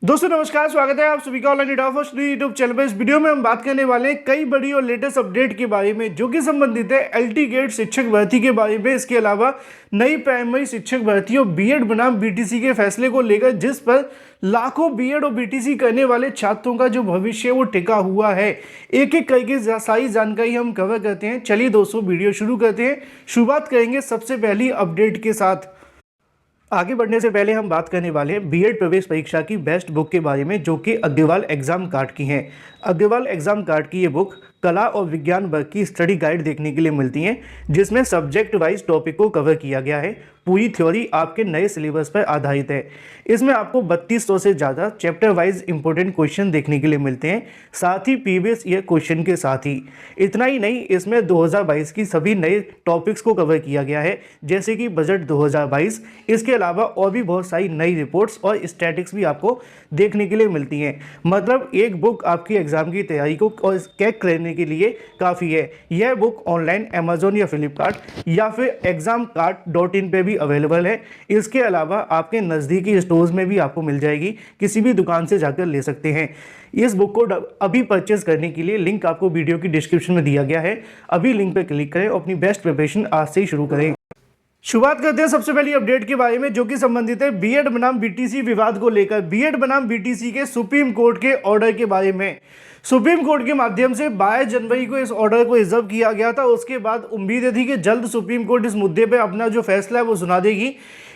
दोस्तों नमस्कार, स्वागत है आप सभी का ऑनलाइन यूट्यूब चैनल पर। इस वीडियो में हम बात करने वाले हैं कई बड़ी और लेटेस्ट अपडेट के बारे में जो कि संबंधित है एलटी गेट शिक्षक भर्ती के बारे में। इसके अलावा नई प्राइमरी शिक्षक भर्ती और बीएड बनाम बीटीसी के फैसले को लेकर, जिस पर लाखों बीएड और बीटीसी करने वाले छात्रों का जो भविष्य है वो टिका हुआ है। एक एक करके सारी जानकारी हम कवर करते हैं। चलिए दोस्तों वीडियो शुरू करते हैं। शुरुआत करेंगे सबसे पहली अपडेट के साथ। आगे बढ़ने से पहले हम बात करने वाले हैं बीएड प्रवेश परीक्षा की बेस्ट बुक के बारे में, जो कि अग्रवाल एग्जाम कार्ड की है। अग्रवाल एग्जाम कार्ड की ये बुक कला और विज्ञान वर्ग की स्टडी गाइड देखने के लिए मिलती है, जिसमें सब्जेक्ट वाइज टॉपिक को कवर किया गया है। पूरी थ्योरी आपके नए सिलेबस पर आधारित है। इसमें आपको 3200 से ज़्यादा चैप्टर वाइज इंपॉर्टेंट क्वेश्चन देखने के लिए मिलते हैं, साथ ही प्रीवियस ईयर क्वेश्चन के साथ ही। इतना ही नहीं, इसमें 2022 की सभी नए टॉपिक्स को कवर किया गया है, जैसे कि बजट 2022। इसके अलावा और भी बहुत सारी नई रिपोर्ट्स और स्टैटिक्स भी आपको देखने के लिए मिलती हैं। मतलब एक बुक आपकी एग्जाम की तैयारी को और क्रैक करने के लिए काफ़ी है। यह बुक ऑनलाइन अमेजोन या फ्लिपकार्ट या फिर examcard.in पे भी अवेलेबल है। इसके अलावा आपके नज़दीकी स्टोर्स में भी आपको मिल जाएगी, किसी भी दुकान से जाकर ले सकते हैं। इस बुक को अभी परचेज करने के लिए लिंक आपको वीडियो की डिस्क्रिप्शन में दिया गया है। अभी लिंक पर क्लिक करें और अपनी बेस्ट प्रिपरेशन आज से ही शुरू करें। शुरुआत करते हैं सबसे पहली अपडेट के बारे में, जो कि संबंधित है बीएड बनाम बीटीसी विवाद को लेकर। बीएड बनाम बीटीसी के सुप्रीम कोर्ट के ऑर्डर के बारे में। सुप्रीम कोर्ट के माध्यम से 22 जनवरी को इस ऑर्डर को रिजर्व किया गया था। उसके बाद उम्मीद थी कि जल्द सुप्रीम कोर्ट इस मुद्दे पर अपना जो फैसला है वो सुना देगी,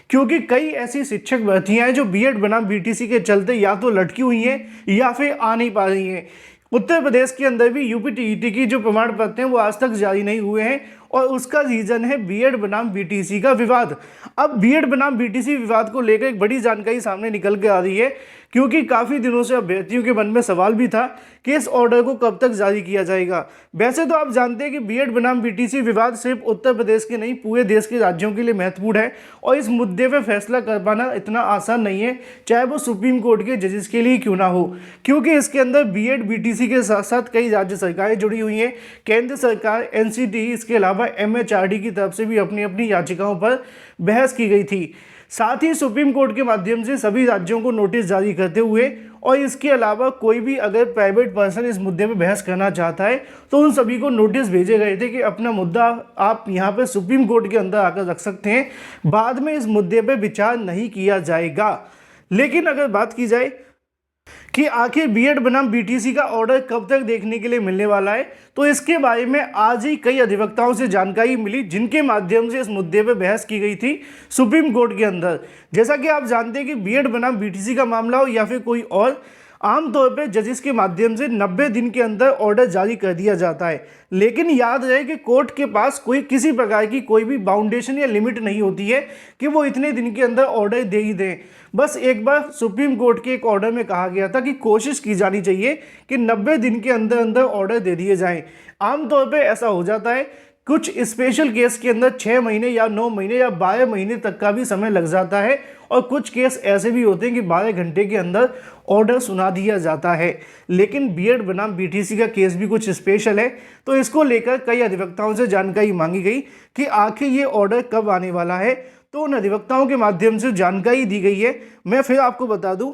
क्योंकि कई ऐसी शिक्षक भर्तियां हैं जो बीएड बनाम बीटीसी के चलते या तो लटकी हुई हैं या फिर आ नहीं पा रही हैं। उत्तर प्रदेश के अंदर भी यूपीटीईटी की जो प्रमाण पत्र हैं वो आज तक जारी नहीं हुए हैं, और उसका रीजन है बीएड बनाम बीटीसी का विवाद। अब बीएड बनाम बीटीसी विवाद को लेकर एक बड़ी जानकारी सामने निकल के आ रही है, क्योंकि काफ़ी दिनों से अभ्यर्थियों के मन में सवाल भी था कि इस ऑर्डर को कब तक जारी किया जाएगा। वैसे तो आप जानते हैं कि बीएड बनाम बीटीसी विवाद सिर्फ उत्तर प्रदेश के नहीं, पूरे देश के राज्यों के लिए महत्वपूर्ण है, और इस मुद्दे पर फैसला कर पाना इतना आसान नहीं है, चाहे वो सुप्रीम कोर्ट के जजेस के लिए क्यों ना हो, क्योंकि इसके अंदर बीएड बीटीसी के साथ साथ कई राज्य सरकारें जुड़ी हुई हैं। केंद्र सरकार, एनसीटी, इसके अलावा एमएचआरडी की तरफ से भी अपनी अपनी याचिकाओं पर बहस की गई थी। साथ ही सुप्रीम कोर्ट के माध्यम से सभी राज्यों को नोटिस जारी करते हुए, और इसके अलावा कोई भी अगर प्राइवेट पर्सन इस मुद्दे पर बहस करना चाहता है तो उन सभी को नोटिस भेजे गए थे कि अपना मुद्दा आप यहाँ पर सुप्रीम कोर्ट के अंदर आकर रख सकते हैं, बाद में इस मुद्दे पर विचार नहीं किया जाएगा। लेकिन अगर बात की जाए कि आखिर बीएड बनाम बीटीसी का ऑर्डर कब तक देखने के लिए मिलने वाला है, तो इसके बारे में आज ही कई अधिवक्ताओं से जानकारी मिली, जिनके माध्यम से इस मुद्दे पर बहस की गई थी सुप्रीम कोर्ट के अंदर। जैसा कि आप जानते हैं कि बीएड बनाम बीटीसी का मामला हो या फिर कोई और, आमतौर पर जजेस के माध्यम से 90 दिन के अंदर ऑर्डर जारी कर दिया जाता है। लेकिन याद रहे कि कोर्ट के पास कोई किसी प्रकार की कोई भी बाउंडेशन या लिमिट नहीं होती है कि वो इतने दिन के अंदर ऑर्डर दे ही दें। बस एक बार सुप्रीम कोर्ट के एक ऑर्डर में कहा गया था कि कोशिश की जानी चाहिए कि 90 दिन के अंदर अंदर ऑर्डर दे दिए जाएं। आमतौर पर ऐसा हो जाता है, कुछ स्पेशल केस के अंदर 6 महीने या 9 महीने या 12 महीने तक का भी समय लग जाता है, और कुछ केस ऐसे भी होते हैं कि 12 घंटे के अंदर ऑर्डर सुना दिया जाता है। लेकिन बीएड बनाम बीटीसी का केस भी कुछ स्पेशल है, तो इसको लेकर कई अधिवक्ताओं से जानकारी मांगी गई कि आखिर ये ऑर्डर कब आने वाला है। तो उन अधिवक्ताओं के माध्यम से जानकारी दी गई है। मैं फिर आपको बता दूं,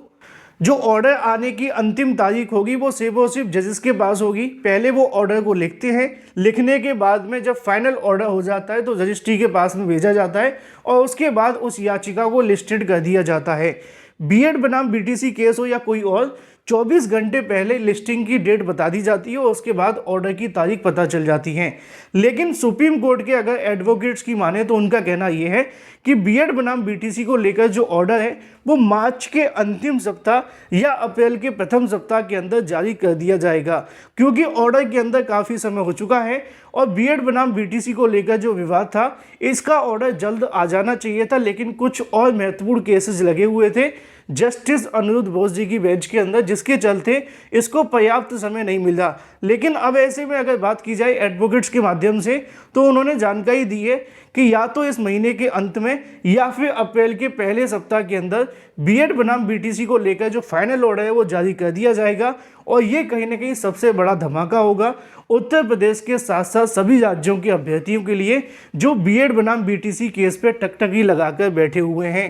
जो ऑर्डर आने की अंतिम तारीख होगी वो सिर्फ जजेस के पास होगी। पहले वो ऑर्डर को लिखते हैं, लिखने के बाद में जब फाइनल ऑर्डर हो जाता है तो रजिस्ट्री के पास में भेजा जाता है, और उसके बाद उस याचिका को लिस्टेड कर दिया जाता है। बीएड बनाम बीटीसी केस हो या कोई और, 24 घंटे पहले लिस्टिंग की डेट बता दी जाती है और उसके बाद ऑर्डर की तारीख पता चल जाती है। लेकिन सुप्रीम कोर्ट के अगर एडवोकेट्स की माने तो उनका कहना यह है कि बीएड बनाम बीटीसी को लेकर जो ऑर्डर है वो मार्च के अंतिम सप्ताह या अप्रैल के प्रथम सप्ताह के अंदर जारी कर दिया जाएगा, क्योंकि ऑर्डर के अंदर काफ़ी समय हो चुका है। और बीएड बनाम बीटीसी को लेकर जो विवाद था, इसका ऑर्डर जल्द आ जाना चाहिए था, लेकिन कुछ और महत्वपूर्ण केसेस लगे हुए थे जस्टिस अनिरुद्ध बोस जी की बेंच के अंदर, जिसके चलते इसको पर्याप्त समय नहीं मिला। लेकिन अब ऐसे में अगर बात की जाए एडवोकेट्स के माध्यम से, तो उन्होंने जानकारी दी है कि या तो इस महीने के अंत में या फिर अप्रैल के पहले सप्ताह के अंदर बीएड बनाम बीटीसी को लेकर जो फाइनल ऑर्डर है वो जारी कर दिया जाएगा, और ये कहीं ना कहीं सबसे बड़ा धमाका होगा उत्तर प्रदेश के साथ साथ सभी राज्यों के अभ्यर्थियों के लिए जो बीएड बनाम बीटीसी केस पे टकटकी लगाकर बैठे हुए हैं।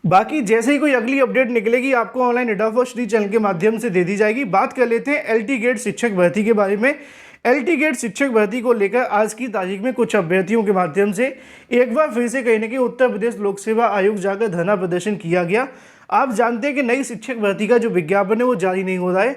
बाकी जैसे ही कोई अगली अपडेट निकलेगी आपको ऑनलाइन एडा फॉर श्री चैनल के माध्यम से दे दी जाएगी। बात कर लेते हैं एलटी गेट शिक्षक भर्ती के बारे में। एलटी गेट शिक्षक भर्ती को लेकर आज की तारीख में कुछ अभ्यर्थियों के माध्यम से एक बार फिर से कहीं ना कहीं उत्तर प्रदेश लोक सेवा आयोग जाकर धरना प्रदर्शन किया गया। आप जानते हैं कि नई शिक्षक भर्ती का जो विज्ञापन है वो जारी नहीं हो रहा है।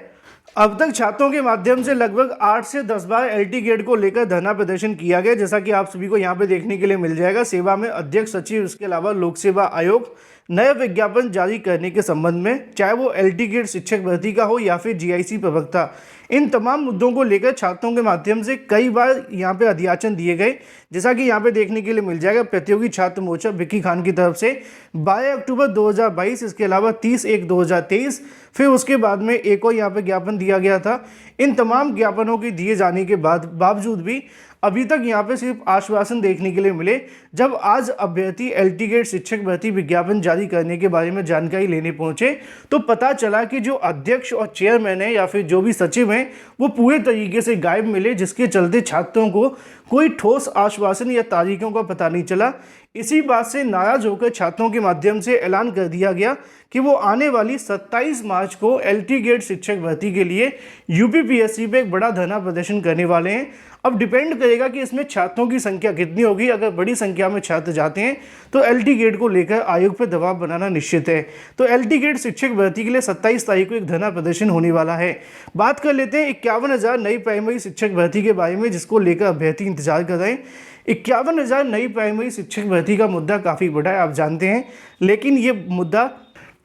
अब तक छात्रों के माध्यम से लगभग 8 से 10 बार एलटी गेट को लेकर धरना प्रदर्शन किया गया, जैसा कि आप सभी को यहाँ पे देखने के लिए मिल जाएगा। सेवा में अध्यक्ष सचिव, इसके अलावा लोक सेवा आयोग नया विज्ञापन जारी करने के संबंध में, चाहे वो एलटी गेट शिक्षक भर्ती का हो या फिर जीआईसी प्रवक्ता, इन तमाम मुद्दों को लेकर छात्रों के माध्यम से कई बार यहाँ पे अधियाचन दिए गए, जैसा कि यहाँ पे देखने के लिए मिल जाएगा। प्रतियोगी छात्र मोर्चा विक्की खान की तरफ से 22 अक्टूबर 2022, इसके अलावा 30/1/2023, फिर उसके बाद में एक और यहाँ पे ज्ञापन दिया गया था। इन तमाम ज्ञापनों के दिए जाने के बावजूद भी अभी तक यहाँ पे सिर्फ आश्वासन देखने के लिए मिले। जब आज अभ्यर्थी एलटी गेट शिक्षक भर्ती विज्ञापन जारी करने के बारे में जानकारी लेने पहुंचे तो पता चला कि जो अध्यक्ष और चेयरमैन है या फिर जो भी सचिव हैं वो पूरे तरीके से गायब मिले, जिसके चलते छात्रों को कोई ठोस आश्वासन या तारीखों का पता नहीं चला। इसी बात से नाराज होकर छात्रों के माध्यम से ऐलान कर दिया गया कि वो आने वाली 27 मार्च को एलटी गेट शिक्षक भर्ती के लिए यूपीपीएससी पे एक बड़ा धरना प्रदर्शन करने वाले हैं। अब डिपेंड करेगा कि इसमें छात्रों की संख्या कितनी होगी। अगर बड़ी संख्या में छात्र जाते हैं तो एलटी गेट को लेकर आयोग पर दबाव बनाना निश्चित है। तो एलटी गेट शिक्षक भर्ती के लिए 27 तारीख को एक धरना प्रदर्शन होने वाला है। बात कर लेते हैं 51,000 नई प्राइमरी शिक्षक भर्ती के बारे में, जिसको लेकर अभ्यर्थी इंतजार कर रहे हैं। 51,000 नई प्राइमरी शिक्षक भर्ती का मुद्दा काफ़ी बड़ा है, आप जानते हैं, लेकिन ये मुद्दा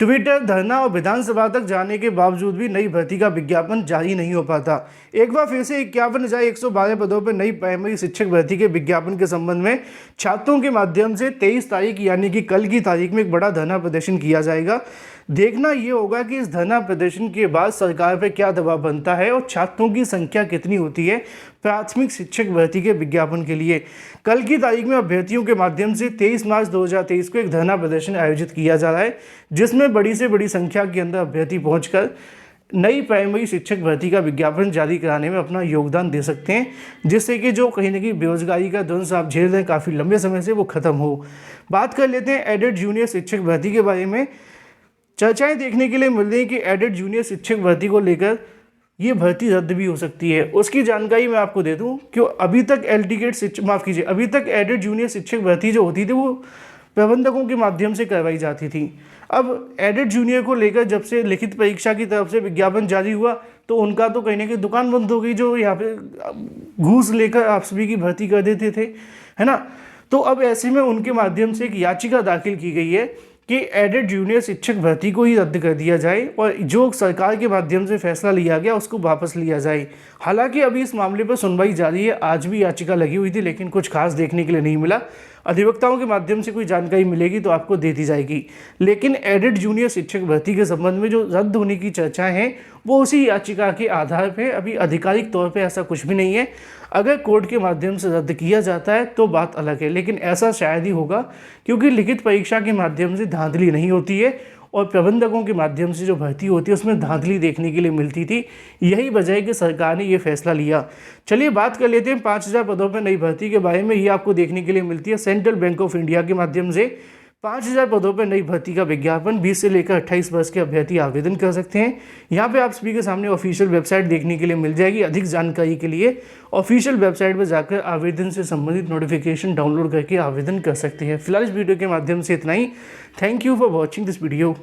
ट्विटर, धरना और विधानसभा तक जाने के बावजूद भी नई भर्ती का विज्ञापन जारी नहीं हो पाता। एक बार फिर से 51,112 पदों पर नई प्राइमरी शिक्षक भर्ती के विज्ञापन के संबंध में छात्रों के माध्यम से 23 तारीख यानी कि कल की तारीख में एक बड़ा धरना प्रदर्शन किया जाएगा। देखना ये होगा कि इस धरना प्रदर्शन के बाद सरकार पर क्या दबाव बनता है और छात्रों की संख्या कितनी होती है प्राथमिक शिक्षक भर्ती के विज्ञापन के लिए। कल की तारीख में अभ्यर्थियों के माध्यम से 23 मार्च 2023 को एक धरना प्रदर्शन आयोजित किया जा रहा है, जिसमें बड़ी से बड़ी संख्या के अंदर अभ्यर्थी पहुंचकर नई प्राइमरी शिक्षक भर्ती का विज्ञापन जारी कराने में अपना योगदान दे सकते हैं, जिससे कि जो कहीं ना कहीं बेरोजगारी का द्वंस आप झेल रहे हैं काफ़ी लंबे समय से, वो खत्म हो। बात कर लेते हैं एडेड जूनियर शिक्षक भर्ती के बारे में। चर्चाएं देखने के लिए मिल रही है कि एडेड जूनियर शिक्षक भर्ती को लेकर ये भर्ती रद्द भी हो सकती है। उसकी जानकारी मैं आपको दे दूं कि अभी तक एलटी गेट अभी तक एडेड जूनियर शिक्षक भर्ती जो होती थी वो प्रबंधकों के माध्यम से करवाई जाती थी। अब एडेड जूनियर को लेकर जब से लिखित परीक्षा की तरफ से विज्ञापन जारी हुआ तो उनका तो कहीं ना कहीं दुकान बंद हो गई, जो यहाँ पे घूस लेकर आप सभी की भर्ती कर देते थे, है ना। तो अब ऐसे में उनके माध्यम से एक याचिका दाखिल की गई है कि एडेड जूनियर शिक्षक भर्ती को ही रद्द कर दिया जाए और जो सरकार के माध्यम से फैसला लिया गया उसको वापस लिया जाए। हालांकि अभी इस मामले पर सुनवाई जारी है, आज भी याचिका लगी हुई थी लेकिन कुछ खास देखने के लिए नहीं मिला। अधिवक्ताओं के माध्यम से कोई जानकारी मिलेगी तो आपको दे दी जाएगी। लेकिन एडेड जूनियर शिक्षक भर्ती के संबंध में जो रद्द होने की चर्चाएं हैं वो उसी याचिका के आधार पर, अभी आधिकारिक तौर पर ऐसा कुछ भी नहीं है। अगर कोर्ट के माध्यम से रद्द किया जाता है तो बात अलग है, लेकिन ऐसा शायद ही होगा क्योंकि लिखित परीक्षा के माध्यम से धांधली नहीं होती है और प्रबंधकों के माध्यम से जो भर्ती होती है उसमें धांधली देखने के लिए मिलती थी। यही वजह है कि सरकार ने ये फैसला लिया। चलिए बात कर लेते हैं 5,000 पदों पर नई भर्ती के बारे में। ये आपको देखने के लिए मिलती है सेंट्रल बैंक ऑफ इंडिया के माध्यम से 5,000 पदों पर नई भर्ती का विज्ञापन। 20 से लेकर 28 वर्ष के अभ्यर्थी आवेदन कर सकते हैं। यहाँ पे आप सभी के सामने ऑफिशियल वेबसाइट देखने के लिए मिल जाएगी। अधिक जानकारी के लिए ऑफिशियल वेबसाइट पर जाकर आवेदन से संबंधित नोटिफिकेशन डाउनलोड करके आवेदन कर सकते हैं। फिलहाल इस वीडियो के माध्यम से इतना ही। Thank you for watching this video.